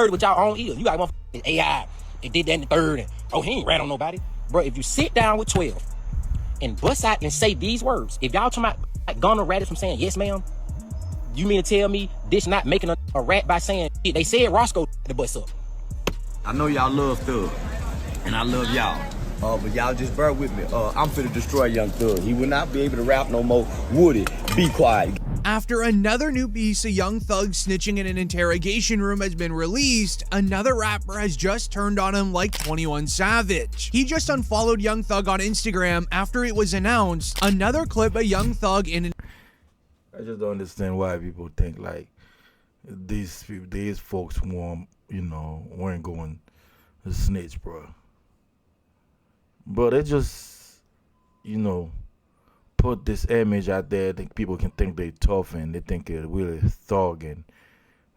heard with y'all own ears. You got one AI. It did that in the third. And, oh, he ain't rat on nobody. Bro, if you sit down with 12 and bust out and say these words, if y'all talking about like, gonna rat it from saying, yes, ma'am, you mean to tell me this not making a rat by saying, they said Roscoe the bus up. I know y'all love Thug, and I love y'all. But y'all just bear with me. I'm finna destroy Young Thug. He will not be able to rap no more. Woody, be quiet. After another new piece of Young Thug snitching in an interrogation room has been released, another rapper has just turned on him like 21 Savage. He just unfollowed Young Thug on Instagram after it was announced another clip of Young Thug in an... I just don't understand why people think like these folks weren't going to snitch, bro. But they just, put this image out there that people can think they tough and they think they're really thug. And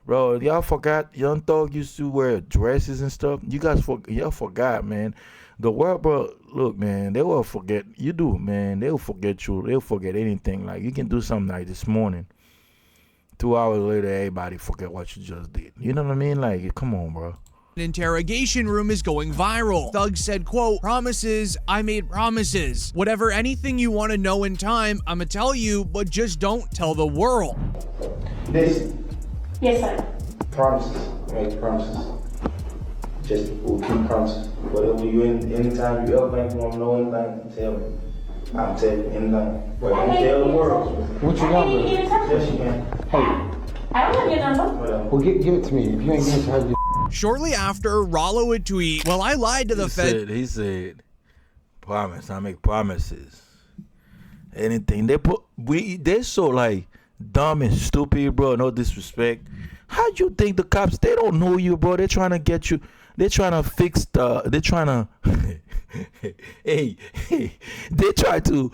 bro, y'all forgot Young Thug used to wear dresses and stuff. You guys y'all forgot, man. The world, bro, look, man, they will forget. You do, man. They'll forget you. They'll forget anything. Like, you can do something like this morning. 2 hours later, everybody forget what you just did. You know what I mean? Like, come on, bro. An interrogation room is going viral. Thug said, quote, promises, I made promises. Whatever, anything you want to know in time, I'ma tell you, but just don't tell the world. Listen. Yes, sir. Promises. Make promises. Just we'll keep promises. Whatever you anytime you ever think you want to know anything, tell me. I'll tell you anything. But don't tell the world. What's your number? Yes, you can. Hey. I don't have your number. Whatever. Well, give it to me. If you ain't give it to her, you... Shortly after, Rollo would tweet, well, I lied to the Fed. He said, promise, I make promises. Anything. They're so like dumb and stupid, bro. No disrespect. How do you think the cops, they don't know you, bro? They're trying to get you. They're trying to fix they're trying to,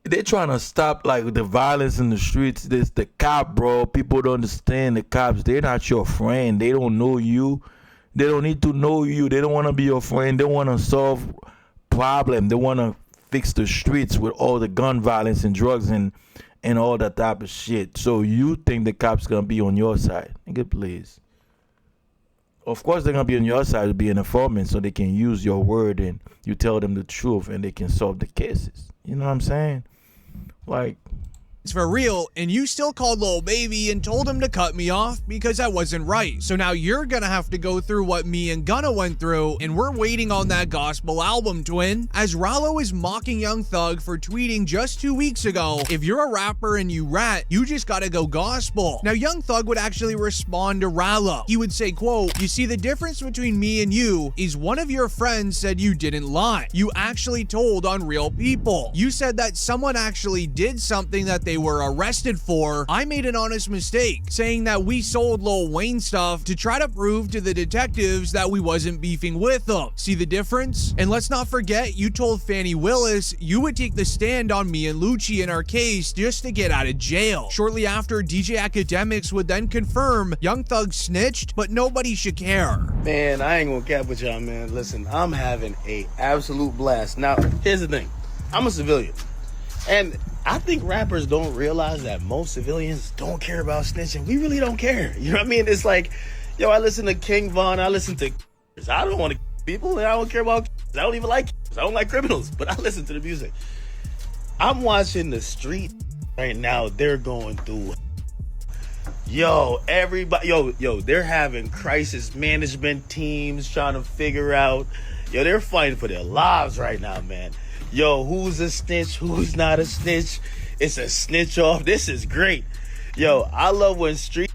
they're trying to stop like the violence in the streets. This the cop, bro. People don't understand the cops. They're not your friend. They don't know you. They don't need to know you. They don't want to be your friend. They want to solve problem. They want to fix the streets with all the gun violence and drugs and all that type of shit. So you think the cops gonna be on your side? Nigga, please. Of course they're gonna be on your side to be an informant, so they can use your word and you tell them the truth and they can solve the cases. You know what I'm saying? Like, it's for real, and you still called Lil Baby and told him to cut me off because I wasn't right. So now you're gonna have to go through what me and Gunna went through, and we're waiting on that gospel album, twin. As Rollo is mocking Young Thug for tweeting just 2 weeks ago, if you're a rapper and you rat, you just gotta go gospel. Now Young Thug would actually respond to Rollo. He would say, quote, you see, the difference between me and you is one of your friends said you didn't lie. You actually told on real people. You said that someone actually did something that they were arrested for. I made an honest mistake, saying that we sold Lil Wayne stuff to try to prove to the detectives that we wasn't beefing with them. See the difference? And let's not forget, you told Fannie Willis you would take the stand on me and Lucci in our case just to get out of jail. Shortly after, DJ Academics would then confirm Young Thug snitched, but nobody should care. Man, I ain't gonna cap with y'all, man. Listen, I'm having a absolute blast. Now, here's the thing. I'm a civilian. And I think rappers don't realize that most civilians don't care about snitching. We really don't care. You know what I mean? It's like, yo, I listen to King Von. I listen to... I don't want to people, and I don't care about... I don't even like... I don't like criminals, but I listen to the music. I'm watching the street right now. They're going through... Yo, everybody... Yo, they're having crisis management teams trying to figure out... Yo, they're fighting for their lives right now, man. Yo, who's a snitch? Who's not a snitch? It's a snitch off. This is great. Yo, I love when streets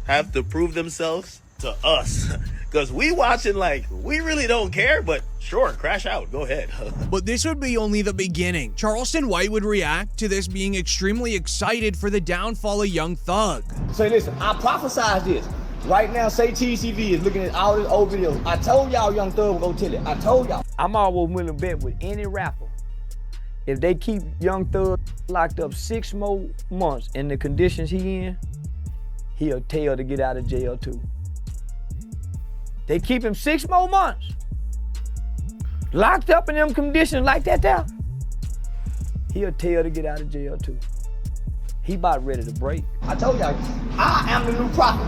have to prove themselves to us. Because we watching like, we really don't care, but sure, crash out. Go ahead. But this would be only the beginning. Charleston White would react to this, being extremely excited for the downfall of Young Thug. Say, listen, I prophesied this. Right now, say TCV is looking at all these old videos. I told y'all Young Thug would go tell it. I told y'all. I'm always willing to bet with any rapper. If they keep Young Thug locked up 6 more months in the conditions he in, he'll tell to get out of jail too. They keep him 6 more months, locked up in them conditions like that there, he'll tell to get out of jail too. He about ready to break. I told y'all, I am the new prophet.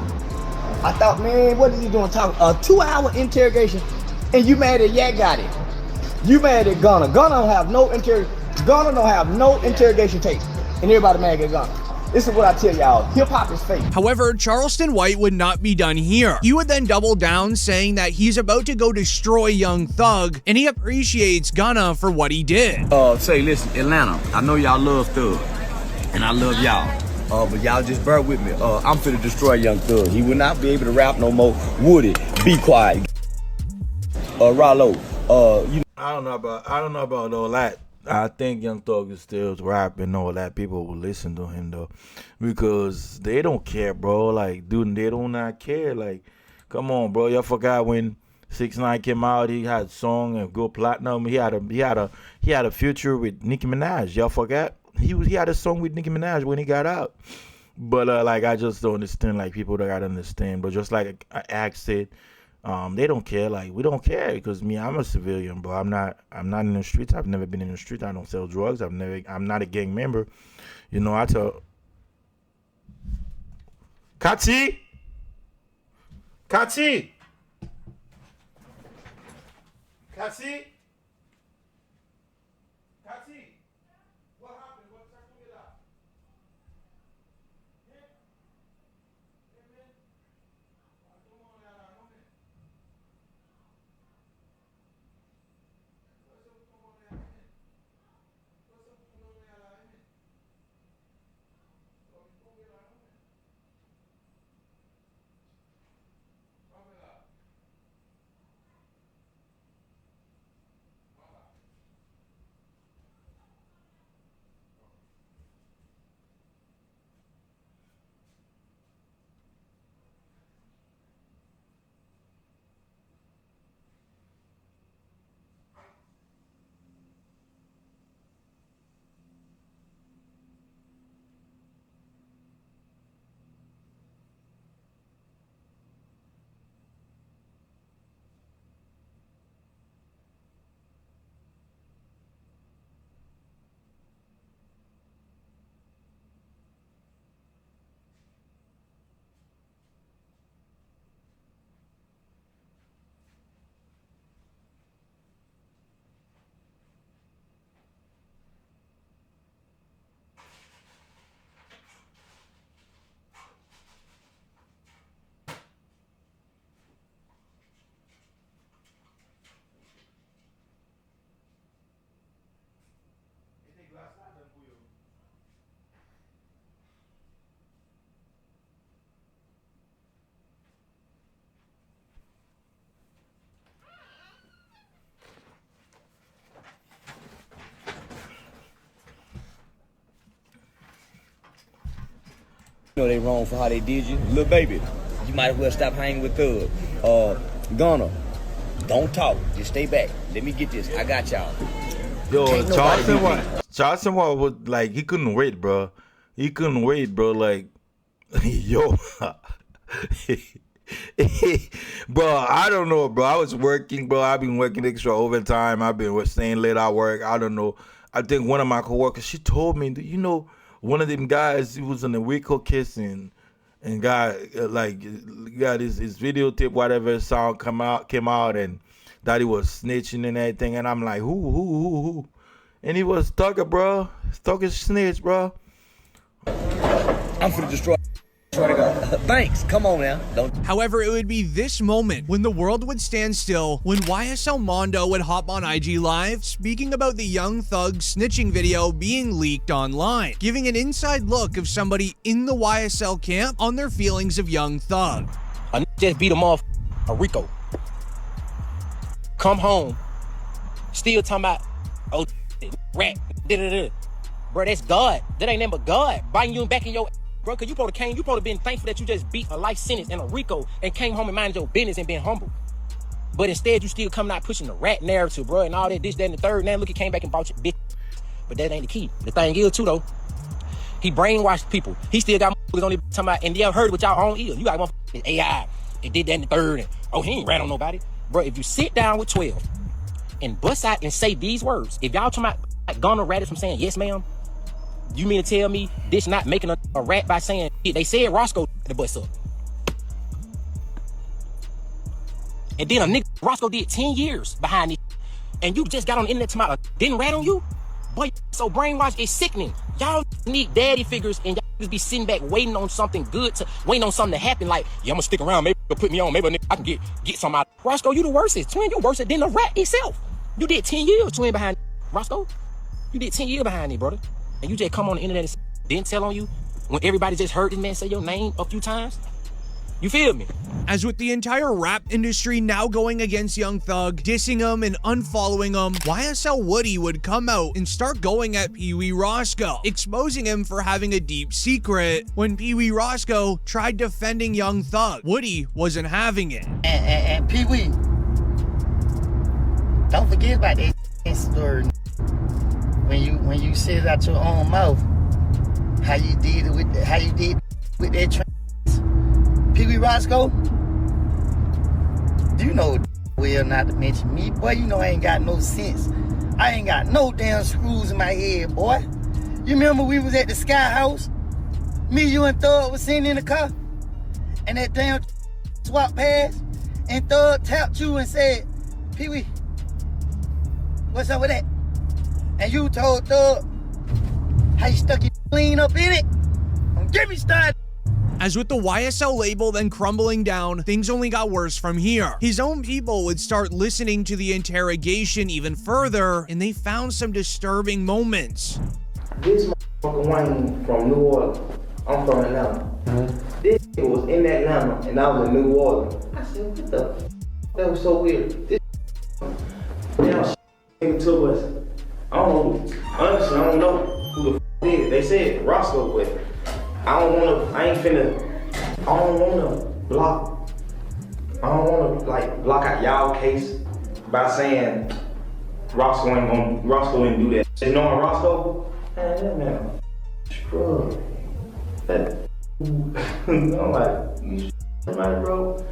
I thought, man, what is he doing talking? A 2-hour interrogation, and you mad at Yak got it. You mad at Gunna. Gunna don't have no interrogation tape, and everybody mad at Gunna. This is what I tell y'all, hip-hop is fake. However, Charleston White would not be done here. He would then double down, saying that he's about to go destroy Young Thug, and he appreciates Gunna for what he did. Say, listen, Atlanta, I know y'all love Thug, and I love y'all. But y'all just bear with me. I'm finna destroy Young Thug. He will not be able to rap no more. Would it? Be quiet. Rollo, I don't know about all that. I think Young Thug is still rapping and all that. People will listen to him though, because they don't care, bro. Like, dude, they do not care. Like, come on, bro. Y'all forgot when 6ix9ine came out? He had a song and go platinum. He had a future with Nicki Minaj. Y'all forgot? He had a song with Nicki Minaj when he got out. But like, I just don't understand. Like, people don't gotta understand. But just like Axe said, they don't care. Like, we don't care, because me, I'm a civilian, bro. I'm not in the streets. I've never been in the street. I don't sell drugs. I'm not a gang member. You know, I tell Kati. What happened? What time you get out? You know they wrong for how they did you. Little baby, you might as well stop hanging with Thug. Gunna, don't talk. Just stay back. Let me get this. I got y'all. Yo, Charleston White was like, he couldn't wait, bro. Like, yo. Bro, I don't know, bro. I was working, bro. I've been working extra overtime. I've been staying late at work. I don't know. I think one of my coworkers, she told me, you know, one of them guys, he was in the Waco kissing, and got his videotape, whatever song came out, and that he was snitching and everything. And I'm like, who? And he was Thugger, bro. Thugger snitch, bro. I'm finna destroy. Thanks. Come on now. Don't. However, it would be this moment when the world would stand still, when YSL Mondo would hop on IG Live speaking about the Young Thug snitching video being leaked online, giving an inside look of somebody in the YSL camp on their feelings of Young Thug. I just beat him off a Rico. Come home, still talking about, oh, rat, da-da-da. Bro, that's God. That ain't nothing but God biting you back in your... Bro, cause you probably been thankful that you just beat a life sentence in a Rico and came home and minded your business and been humble. But instead, you still coming out pushing the rat narrative, bro, and all that, this, that, and the third. Now look, he came back and bought your bitch. But that ain't the key. The thing is, too, though, he brainwashed people. He still got motherfuckers on there talking about, and y'all heard it with y'all own ears. You got motherfuckers AI, it did that and the third, and oh, he ain't rat on nobody. Bro, if you sit down with 12 and bust out and say these words, if y'all talking about like, Gunna ratted from saying, yes, ma'am, you mean to tell me this not making a rat by saying, they said Roscoe the bus up. And then a nigga, Roscoe did 10 years behind this. And you just got on the internet tomorrow, didn't rat on you? Boy, so brainwashed, it's sickening. Y'all need daddy figures and y'all just be sitting back waiting on something good, waiting on something to happen. Like, yeah, I'm gonna stick around, maybe they'll put me on, maybe a nigga, I can get some out. Roscoe, you the worstest. Twin, you worse than the rat itself. You did 10 years, twin, behind Roscoe. You did 10 years behind me, brother. And you just come on the internet and didn't tell on you when everybody just heard this man say your name a few times? You feel me? As with the entire rap industry now going against Young Thug, dissing him and unfollowing him, YSL Woody would come out and start going at Pee Wee Roscoe, exposing him for having a deep secret. When Pee Wee Roscoe tried defending Young Thug, Woody wasn't having it. And Pee Wee, don't forget about that story. When you said it out your own mouth, how you did with that trans. Pee Wee Roscoe, you know well not to mention me, boy. You know I ain't got no sense. I ain't got no damn screws in my head, boy. You remember we was at the Sky House? Me, you, and Thug was sitting in the car, and that damn swap past, and Thug tapped you and said, Pee Wee, what's up with that? And you told Thug how you stuck your clean up in it. Don't get me started. As with the YSL label then crumbling down, things only got worse from here. His own people would start listening to the interrogation even further, and they found some disturbing moments. This motherfucker Wayne from New Orleans. I'm from Atlanta. This nigga was in Atlanta and I was in New Orleans. I said, what the f? That was so weird. This damn came to us. I don't know. Honestly, I don't know who the f did it. They said Roscoe, but I don't wanna block out y'all case by saying Roscoe didn't do that. Just knowing Roscoe, man, that man, scrub. I'm like, you somebody, bro.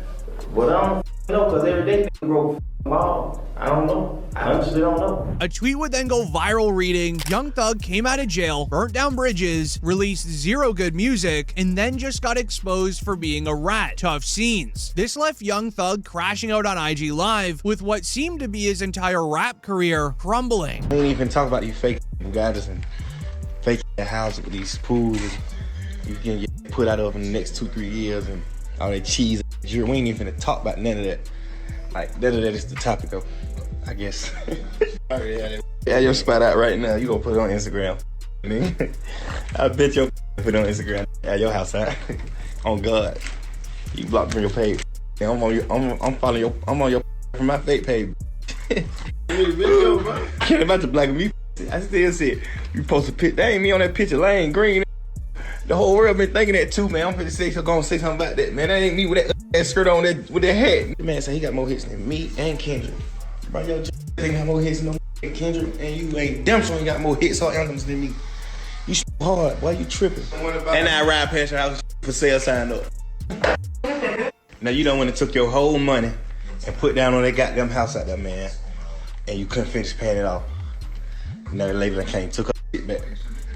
But I don't know, cause every day nigga grow ball. I don't know. I honestly don't know. A tweet would then go viral reading, Young Thug came out of jail, burnt down bridges, released zero good music, and then just got exposed for being a rat. Tough scenes. This left Young Thug crashing out on IG Live with what seemed to be his entire rap career crumbling. We ain't even talk about these fake guys and fake houses with these pools. You can get put out of in the next 2-3 years and all that cheese. We ain't even finna talk about none of that. Like, that is the topic of, I guess. Yeah, your spot out right now. You gonna put it on Instagram. I bet your put it on Instagram. Yeah, your house out. On God. You blocked from your page. Yeah, I'm following your, I'm on your from my fake page. Can't about to black me. I still see it. You post a picture. That ain't me on that picture. Lane Green. The whole world been thinking that too, man. I'm finna say gonna say something about that, man. That ain't me with that skirt on with that hat. The man said he got more hits than me and Kendrick. Bro, your ain't got more hits than Kendrick, and you ain't damn sure ain't got more hits or anthems than me. You hard, why you tripping? And I ride past your house for sale sign up. Now you done went and took your whole money and put down on that goddamn house out there, man, and you couldn't finish paying it off. Now the lady that came took her shit back.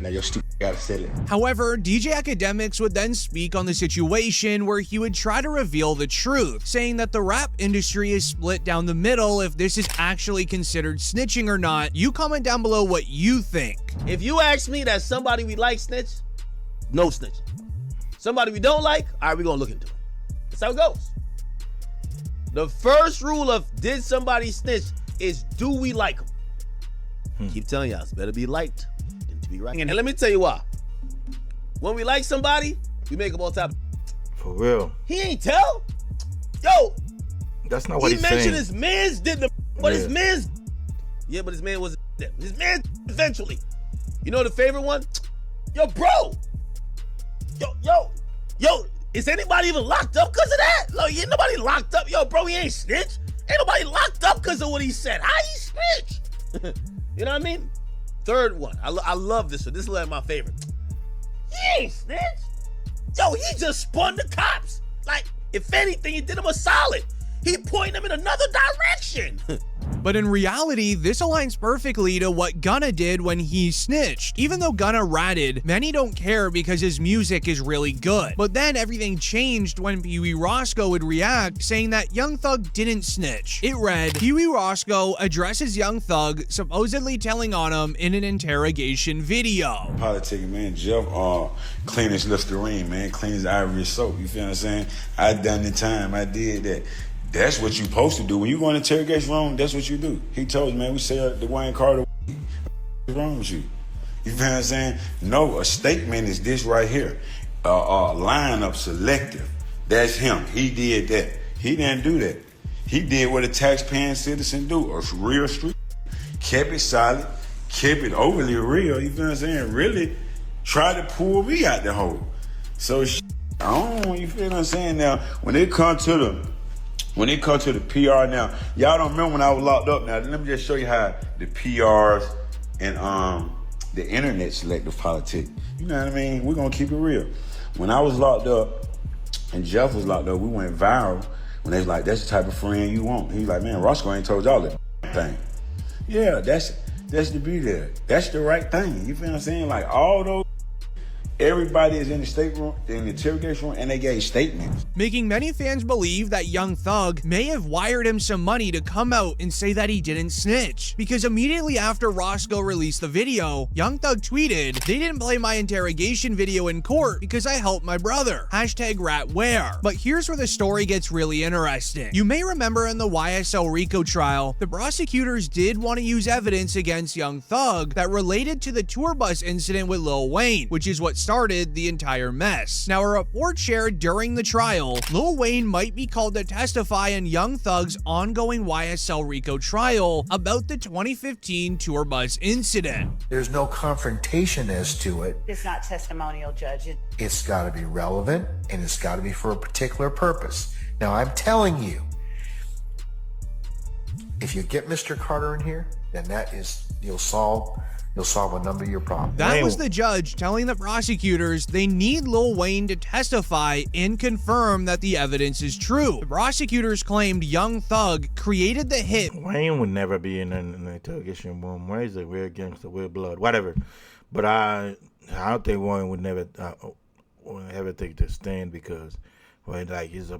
Now your stupid gotta sell it. However, DJ Academics would then speak on the situation where he would try to reveal the truth, saying that the rap industry is split down the middle if this is actually considered snitching or not. You comment down below what you think. If you ask me that somebody we like snitch, no snitching. Somebody we don't like, all right, we're gonna look into it. That's how it goes. The first rule of did somebody snitch is do we like them? Keep telling y'all, it's better be liked than to be right. And let me tell you why. When we like somebody, we make them all top. For real. He ain't tell. Yo, that's not what he's saying. He mentioned his mans did the, but his mans. Yeah, but his man wasn't there. His man eventually. You know the favorite one? Yo, bro. Yo. Is anybody even locked up because of that? Like, ain't nobody locked up. Yo, bro, he ain't snitch. Ain't nobody locked up because of what he said. How he snitch? You know what I mean? Third one. I love this one. This is like my favorite. He ain't snitch. Yo, he just spun the cops. Like, if anything, he did him a solid. He pointed them in another direction. But in reality, this aligns perfectly to what Gunna did when he snitched. Even though Gunna ratted, many don't care because his music is really good. But then everything changed when Pee Wee Roscoe would react, saying that Young Thug didn't snitch. It read, Pee Wee Roscoe addresses Young Thug, supposedly telling on him in an interrogation video. Politicking, man. Jeff clean his Listerine, man. Clean his Ivory soap. You feel what I'm saying? I done the time. I did that. That's what you supposed to do. When you go in interrogation room, that's what you do. He told me, man, we say the Wayne Carter. What's wrong with you? You feel what I'm saying? No, a statement is this right here. Lineup selective. That's him. He did that. He didn't do that. He did what a taxpaying citizen do. A real street. Kept it solid. Kept it overly real. You feel what I'm saying? Really tried to pull me out the hole. So, I don't know. You feel what I'm saying? Now, when it comes to the PR now, y'all don't remember when I was locked up. Now, let me just show you how the PRs and the internet selective politics. You know what I mean? We're going to keep it real. When I was locked up and Jeff was locked up, we went viral when they was like, that's the type of friend you want. He was like, man, Roscoe ain't told y'all that thing. Yeah, that's the be there. That's the right thing. You feel what I'm saying? Like all those, everybody is in the stateroom, in the interrogation room, and they gave statements. Making many fans believe that Young Thug may have wired him some money to come out and say that he didn't snitch. Because immediately after Roscoe released the video, Young Thug tweeted, they didn't play my interrogation video in court because I helped my brother. #RatWare. But here's where the story gets really interesting. You may remember in the YSL Rico trial, the prosecutors did want to use evidence against Young Thug that related to the tour bus incident with Lil Wayne, which is what started the entire mess. Now, a report shared during the trial, Lil Wayne might be called to testify in Young Thug's ongoing YSL Rico trial about the 2015 tour bus incident. There's no confrontation as to it. It's not testimonial, Judge. It's got to be relevant, and it's got to be for a particular purpose. Now, I'm telling you, if you get Mr. Carter in here, then that is, you'll solve a number of your problems. That was the judge telling the prosecutors they need Lil Wayne to testify and confirm that the evidence is true. The prosecutors claimed Young Thug created the hit. Wayne would never be in an interrogation room. Wayne's a real gangster, real blood, whatever. But I don't think Wayne would never ever take the stand because like his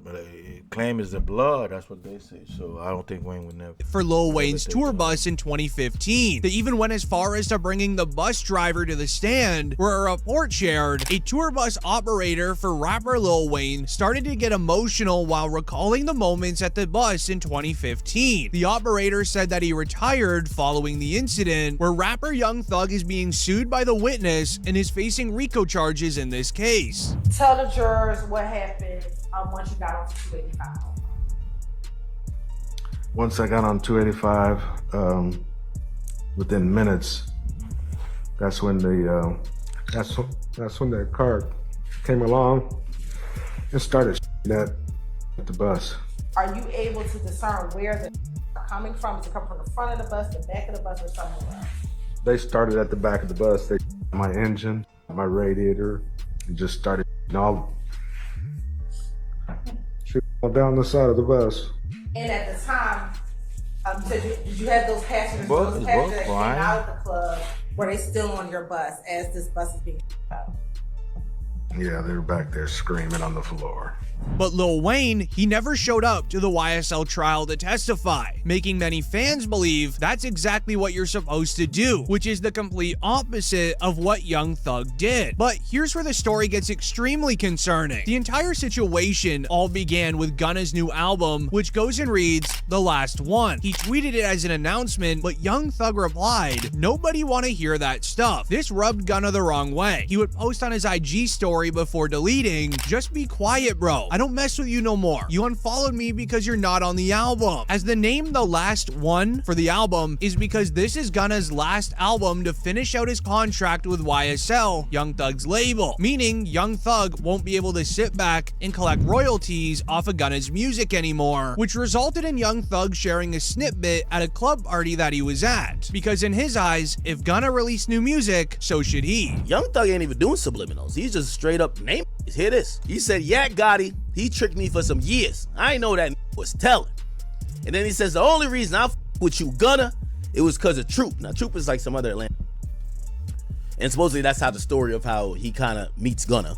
claim is the blood, that's what they say. So I don't think Wayne would never. For Lil Wayne's tour bus in 2015, they even went as far as to bringing the bus driver to the stand, where a report shared a tour bus operator for rapper Lil Wayne started to get emotional while recalling the moments at the bus in 2015. The operator said that he retired following the incident, where rapper Young Thug is being sued by the witness and is facing RICO charges in this case. Tell the jurors what happened once you got on 285. Once I got on 285, within minutes, that's when that's when the car came along and started at the bus. Are you able to discern where the coming from? Is it coming from the front of the bus, the back of the bus, or somewhere else? They started at the back of the bus. They my engine, my radiator, and just started all down the side of the bus. And at the time, did you have those passengers that came out of the club? Were they still on your bus as this bus is being out? Yeah, they were back there screaming on the floor. But Lil Wayne, he never showed up to the YSL trial to testify, making many fans believe that's exactly what you're supposed to do, which is the complete opposite of what Young Thug did. But here's where the story gets extremely concerning. The entire situation all began with Gunna's new album, which goes and reads, "The Last One." He tweeted it as an announcement, but Young Thug replied, "Nobody wanna hear that stuff." This rubbed Gunna the wrong way. He would post on his IG story before deleting, "Just be quiet, bro. I don't mess with you no more. You unfollowed me because you're not on the album." As the name The Last One for the album is because this is Gunna's last album to finish out his contract with YSL, Young Thug's label, meaning Young Thug won't be able to sit back and collect royalties off of Gunna's music anymore, which resulted in Young Thug sharing a snippet at a club party that he was at. Because in his eyes, if Gunna released new music, so should he. Young Thug ain't even doing subliminals. He's just straight up name. Hear this. He said, "Yeah, Gotti, he tricked me for some years. I ain't know that was telling." And then he says, "The only reason I with you, Gunna, it was because of Troop. Now, Troop is like some other Atlanta. And supposedly that's how the story of how he kind of meets Gunna.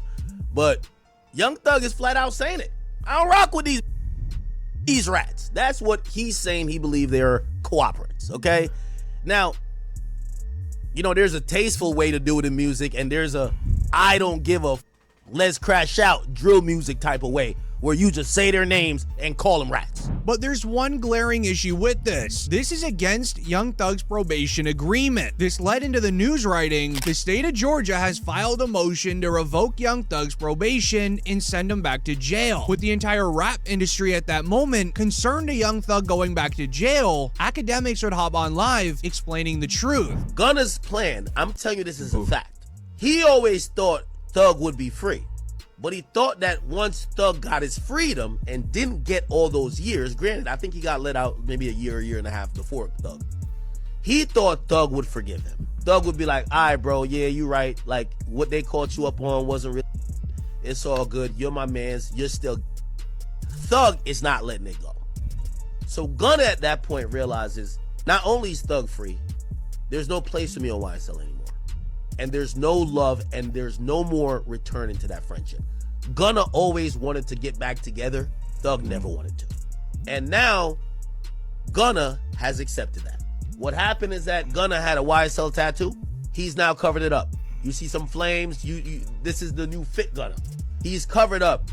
But Young Thug is flat out saying it. I don't rock with these rats. That's what he's saying. He believe they're cooperatives, okay? Now, you know, there's a tasteful way to do it in music, and there's a I don't give a let's crash out drill music type of way, where you just say their names and call them rats. But there's one glaring issue with this. This is against Young Thug's probation agreement. This led into the news writing, the state of Georgia has filed a motion to revoke Young Thug's probation and send him back to jail. With the entire rap industry at that moment concerned to Young Thug going back to jail, academics would hop on live explaining the truth. Gunna's plan, I'm telling you this is a fact. He always thought Thug would be free. But he thought that once Thug got his freedom and didn't get all those years, granted, I think he got let out maybe a year and a half before Thug. He thought Thug would forgive him. Thug would be like, all right, bro, yeah, you right. Like, what they caught you up on wasn't really, it's all good. You're my mans. You're still. Thug is not letting it go. So Gunna at that point realizes, not only is Thug free, there's no place for me on YSL anymore. And there's no love, and there's no more returning to that friendship. Gunna always wanted to get back together. Thug never wanted to. And now, Gunna has accepted that. What happened is that Gunna had a YSL tattoo. He's now covered it up. You see some flames. This is the new fit Gunna. He's covered up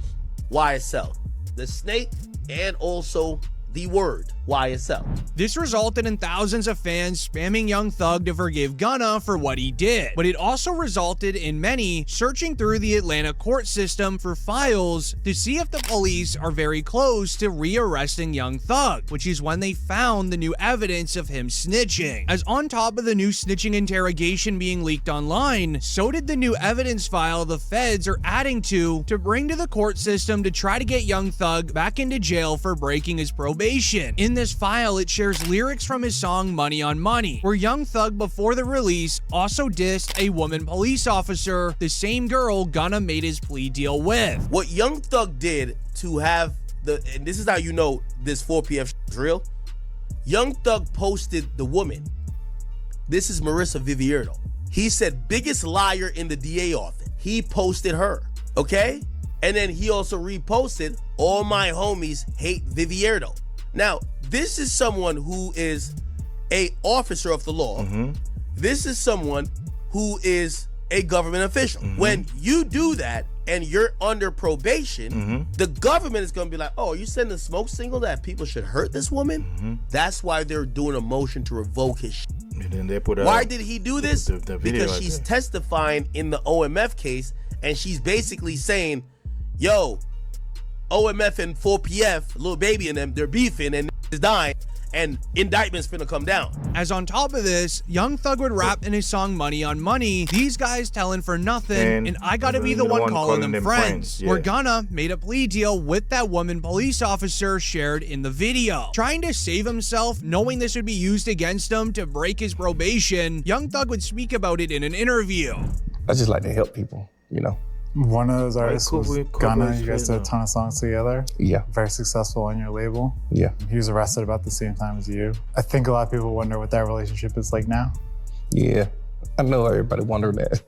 YSL, the snake, and also the word YSL. This resulted in thousands of fans spamming Young Thug to forgive Gunna for what he did, but it also resulted in many searching through the Atlanta court system for files to see if the police are very close to re-arresting Young Thug, which is when they found the new evidence of him snitching. As on top of the new snitching interrogation being leaked online, so did the new evidence file the feds are adding to bring to the court system to try to get Young Thug back into jail for breaking his probation. In this file, it shares lyrics from his song Money on Money, where Young Thug before the release also dissed a woman police officer, the same girl Gunna made his plea deal with. What Young Thug did to have and this is how you know this 4PF is real, Young Thug posted the woman. This is Marissa Vivierdo. He said, biggest liar in the DA office. He posted her, okay? And then he also reposted, all my homies hate Vivierdo. Now, this is someone who is a officer of the law. Mm-hmm. This is someone who is a government official. Mm-hmm. When you do that and you're under probation, mm-hmm. the government is going to be like, oh, you sending a smoke signal that people should hurt this woman? Mm-hmm. That's why they're doing a motion to revoke his shit. And then they put why did he do this? The because right she's there. testifying in the OMF case, and she's basically saying, yo, OMF and 4PF, Lil Baby and them, they're beefing and is dying, and indictments finna come down. As on top of this, Young Thug would rap in his song Money on Money, these guys telling for nothing, and I gotta be the one calling them friends. Yeah. Where Gunna made a plea deal with that woman police officer shared in the video. Trying to save himself, knowing this would be used against him to break his probation, Young Thug would speak about it in an interview. I just like to help people, you know. One of those artists was Gunna. You guys did a ton of songs together. Yeah. Very successful on your label. Yeah. He was arrested about the same time as you. I think a lot of people wonder what that relationship is like now. Yeah. I know everybody wondering that.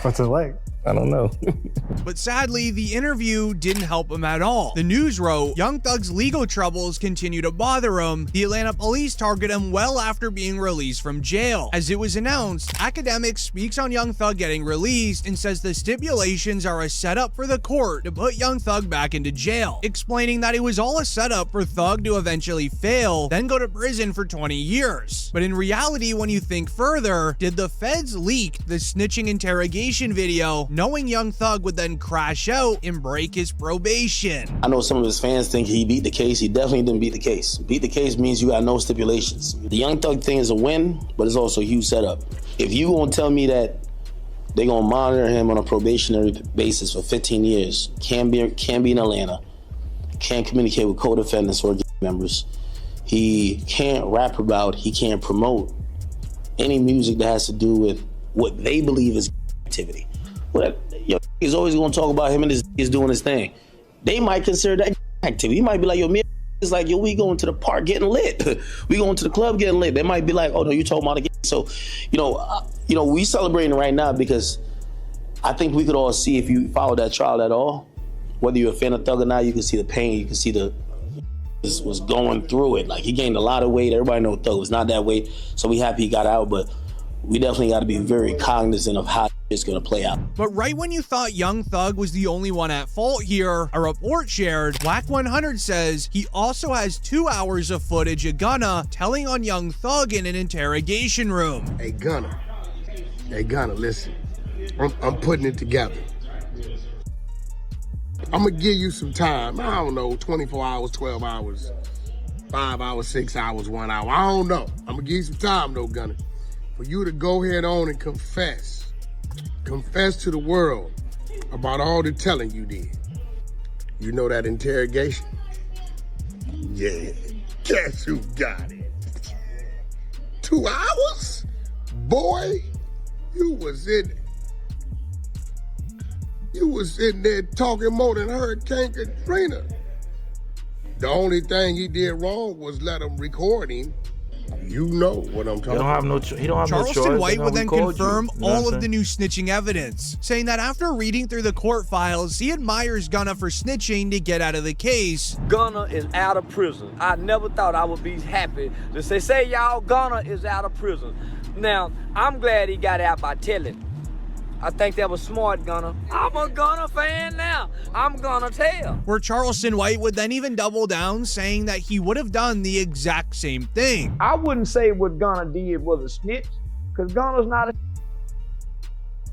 What's it like? I don't know. But sadly, the interview didn't help him at all. The news wrote, Young Thug's legal troubles continue to bother him. The Atlanta police target him well after being released from jail. As it was announced, Academics speaks on Young Thug getting released and says the stipulations are a setup for the court to put Young Thug back into jail, explaining that it was all a setup for Thug to eventually fail, then go to prison for 20 years. But in reality, when you think further, did the feds leak the snitching interrogation video, knowing Young Thug would then crash out and break his probation? I know some of his fans think he beat the case. He definitely didn't beat the case. Beat the case means you got no stipulations. The Young Thug thing is a win, but it's also a huge setup. If you gonna tell me that they gonna monitor him on a probationary basis for 15 years, can't be in Atlanta, can't communicate with co-defendants or members, he can't rap about, he can't promote any music that has to do with what they believe is activity. But he's always gonna talk about him and is doing his thing. They might consider that activity. He might be like, yo, me It's like, yo, we going to the park getting lit. We going to the club getting lit. They might be like, oh no, you told me to get. So, we celebrating right now because I think we could all see, if you follow that trial at all, whether you're a fan of Thug or not, you can see the pain, you can see this was going through it. Like, he gained a lot of weight. Everybody know Thug was not that weight, so we happy he got out, but we definitely got to be very cognizant of how it's going to play out. But right when you thought Young Thug was the only one at fault here, a report shared, Whack 100 says he also has 2 hours of footage of Gunna telling on Young Thug in an interrogation room. Hey, Gunna, listen. I'm putting it together. I'm gonna give you some time. I don't know, 24 hours, 12 hours, 5 hours, 6 hours, 1 hour. I don't know. I'm gonna give you some time though, Gunna, for you to go ahead on and confess. Confess to the world about all the telling you did. You know that interrogation? Yeah. Guess who got it? 2 hours? Boy, you was in there talking more than Hurricane Katrina. The only thing he did wrong was let him record him. You know what I'm talking about. He don't have Charleston no choice. White would then confirm You know all what of I'm the new snitching evidence, saying that after reading through the court files, he admires Gunna for snitching to get out of the case. Gunna is out of prison. I never thought I would be happy to say y'all, Gunna is out of prison. Now, I'm glad he got out by telling. I think that was smart, Gunna. I'm a Gunna fan now. I'm gonna tell. Where Charleston White would then even double down, saying that he would have done the exact same thing. I wouldn't say what Gunna did was a snitch, because Gunna's not a...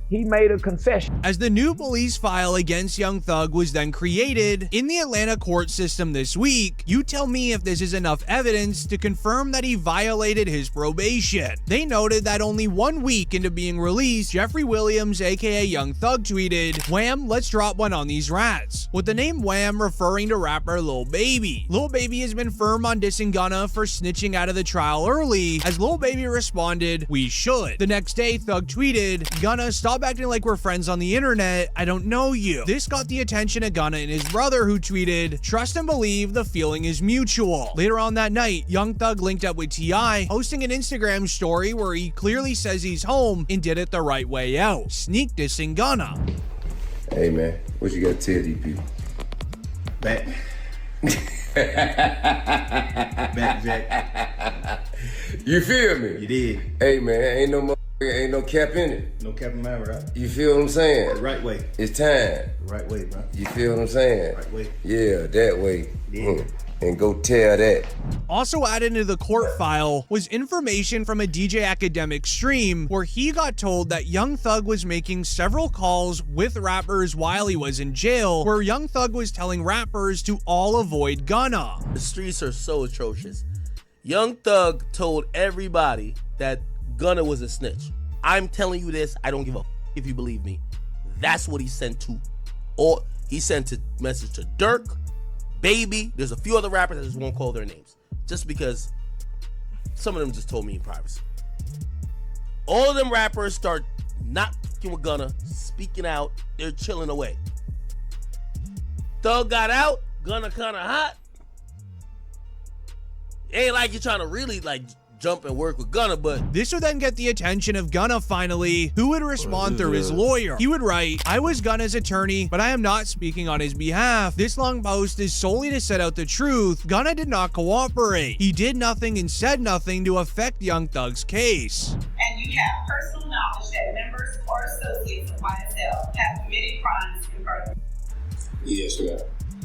He made a confession. As the new police file against Young Thug was then created in the Atlanta court system this week, you tell me if this is enough evidence to confirm that he violated his probation. They noted that only 1 week into being released, Jeffrey Williams, aka Young Thug, tweeted, "Wham, let's drop one on these rats," with the name Wham referring to rapper Lil Baby. Lil Baby has been firm on dissing Gunna for snitching out of the trial early, as Lil Baby responded, "We should." The next day, Thug tweeted, "Gunna, stop acting like we're friends on the internet. I don't know you." This got the attention of Gunna and his brother, who tweeted, "Trust and believe the feeling is mutual." Later on that night, Young Thug linked up with T.I., posting an Instagram story where he clearly says he's home and did it the right way out, sneak dissing Gunna. Hey man, what you got to tell these people? Back. Back, Jack. You feel me? You did. Hey man, ain't no cap in it. No cap in my right. You feel what I'm saying? The right way. It's time. The right way, bro. You feel what I'm saying? Right way. Yeah, that way. Yeah. And go tell that. Also added into the court file was information from a DJ Academic stream where he got told that Young Thug was making several calls with rappers while he was in jail, where Young Thug was telling rappers to all avoid Gunna. The streets are so atrocious. Young Thug told everybody that Gunna was a snitch. I'm telling you this, I don't give a if you believe me. That's what he sent to. Or he sent a message to Dirk, Baby. There's a few other rappers, I just won't call their names, just because some of them just told me in privacy. All of them rappers start not fucking with Gunna, speaking out, they're chilling away. Thug got out, Gunna kinda hot. Ain't like you're trying to really like jump and work with Gunna, but this would then get the attention of Gunna finally, who would respond through his lawyer. He would write, "I was Gunna's attorney, but I am not speaking on his behalf. This long post is solely to set out the truth. Gunna did not cooperate. He did nothing and said nothing to affect Young Thug's case." And you have personal knowledge that members or associates of YSL have committed crimes in furtherance. Yes, ma'am.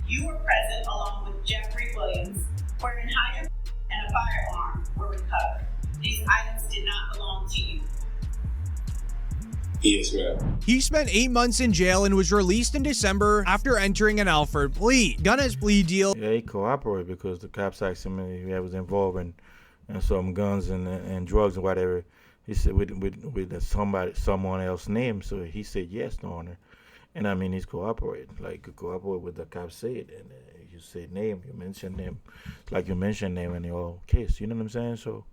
You were present along with Jeffrey Williams, wherein higher and a firearm were recovered. These items did not belong to you. Yes, ma'am. He spent 8 months in jail and was released in December after entering an Alford plea. Gunna's plea deal. Yeah, he cooperated because the cops asked him if he was involved in some guns and drugs and whatever. He said with someone else's name, so he said yes, Your Honor. And I mean, he's cooperating, like cooperate with the cops said, and you say name, you mention name, like you mention name in your case. You know what I'm saying? So,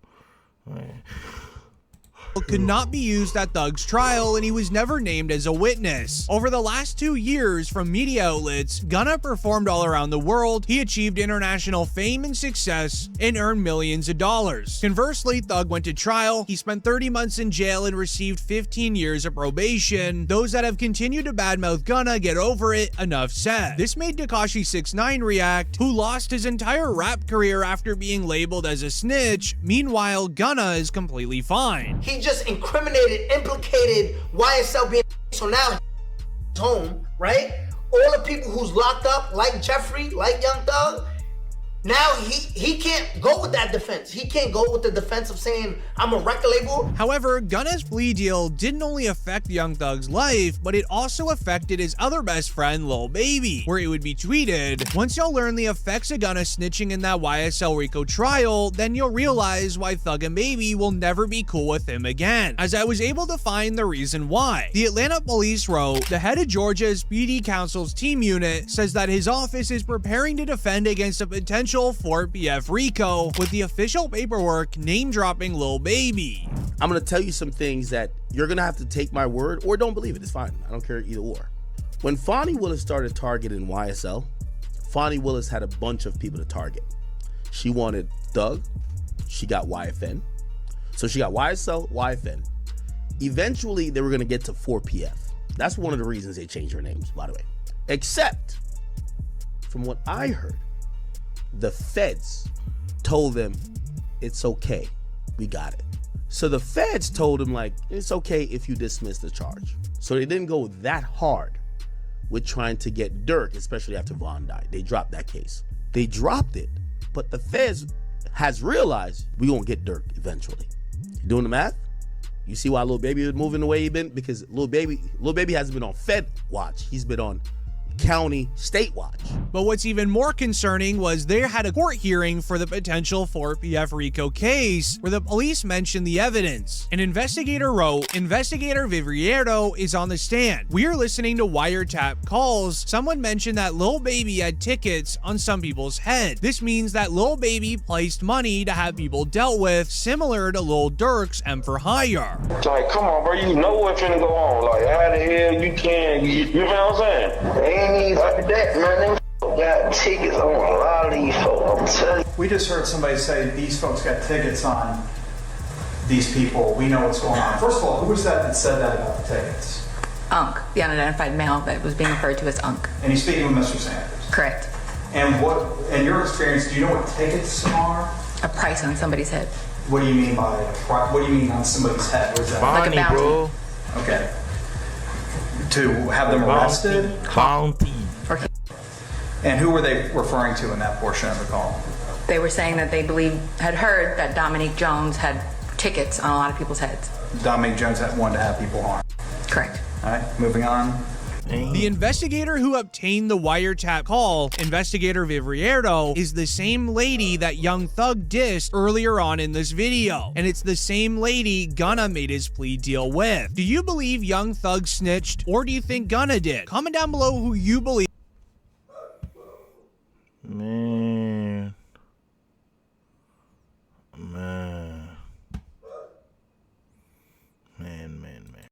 could not be used at Thug's trial, and he was never named as a witness. Over the last 2 years, from media outlets, Gunna performed all around the world. He achieved international fame and success and earned millions of dollars. Conversely, Thug went to trial. He spent 30 months in jail and received 15 years of probation. Those that have continued to badmouth Gunna get over it, enough said. This made Tekashi 6ix9ine react, who lost his entire rap career after being labeled as a snitch. Meanwhile, Gunna is completely fine. He just incriminated, implicated YSL being, so now he's home, right? All the people who's locked up, like Jeffrey, like Young Thug, now he can't go with that defense. He can't go with the defense of saying, I'm a record label. However, Gunna's plea deal didn't only affect Young Thug's life, but it also affected his other best friend, Lil Baby, where it would be tweeted, once y'all learn the effects of Gunna snitching in that YSL Rico trial, then you'll realize why Thug and Baby will never be cool with him again. As I was able to find the reason why. The Atlanta police wrote, the head of Georgia's PD Council's team unit says that his office is preparing to defend against a potential 4PF Rico, with the official paperwork name-dropping Lil Baby. I'm gonna tell you some things that you're gonna have to take my word or don't believe it. It's fine. I don't care either or. When Fonnie Willis started targeting YSL, Fonnie Willis had a bunch of people to target. She wanted Thug, she got YFN. So she got YSL, YFN. Eventually, they were gonna get to 4PF. That's one of the reasons they changed their names, by the way. Except, from what I heard, the feds told them, it's okay, we got it. So the feds told him, like, it's okay if you dismiss the charge. So they didn't go that hard with trying to get Dirk, especially after Vaughn died. They dropped that case. They dropped it, but the feds has realized we gonna get Dirk eventually. You doing the math? You see why Lil Baby was moving the way he been? Because Lil Baby hasn't been on Fed watch. He's been on county state watch. But what's even more concerning was they had a court hearing for the potential 4PF Rico case, where the police mentioned the evidence. An investigator wrote, Investigator Vivriero is on the stand. We are listening to wiretap calls. Someone mentioned that Lil Baby had tickets on some people's head. This means that Lil Baby placed money to have people dealt with, similar to Lil Durk's M for Hire. Like, come on, bro, you know what's finna go on. Like, how the hell you can, you know what I'm saying? Ain't like that, man. They got tickets on a lot of these folks, I'm telling you. We just heard somebody say these folks got tickets on these people. We know what's going on. First of all, who was that said that about the tickets? Unk, the unidentified male that was being referred to as Unk. And he's speaking with Mr. Sanders. Correct. And what, in your experience, do you know what tickets are? A price on somebody's head. What do you mean by what do you mean on somebody's head? What is that? Like a bounty. Bro. Okay. To have them arrested? Bounty. And who were they referring to in that portion of the call? They were saying that they had heard that Dominique Jones had tickets on a lot of people's heads. Dominique Jones wanted to have people harmed. Correct. All right, moving on. The investigator who obtained the wiretap call, Investigator Vivriero, is the same lady that Young Thug dissed earlier on in this video. And it's the same lady Gunna made his plea deal with. Do you believe Young Thug snitched, or do you think Gunna did? Comment down below who you believe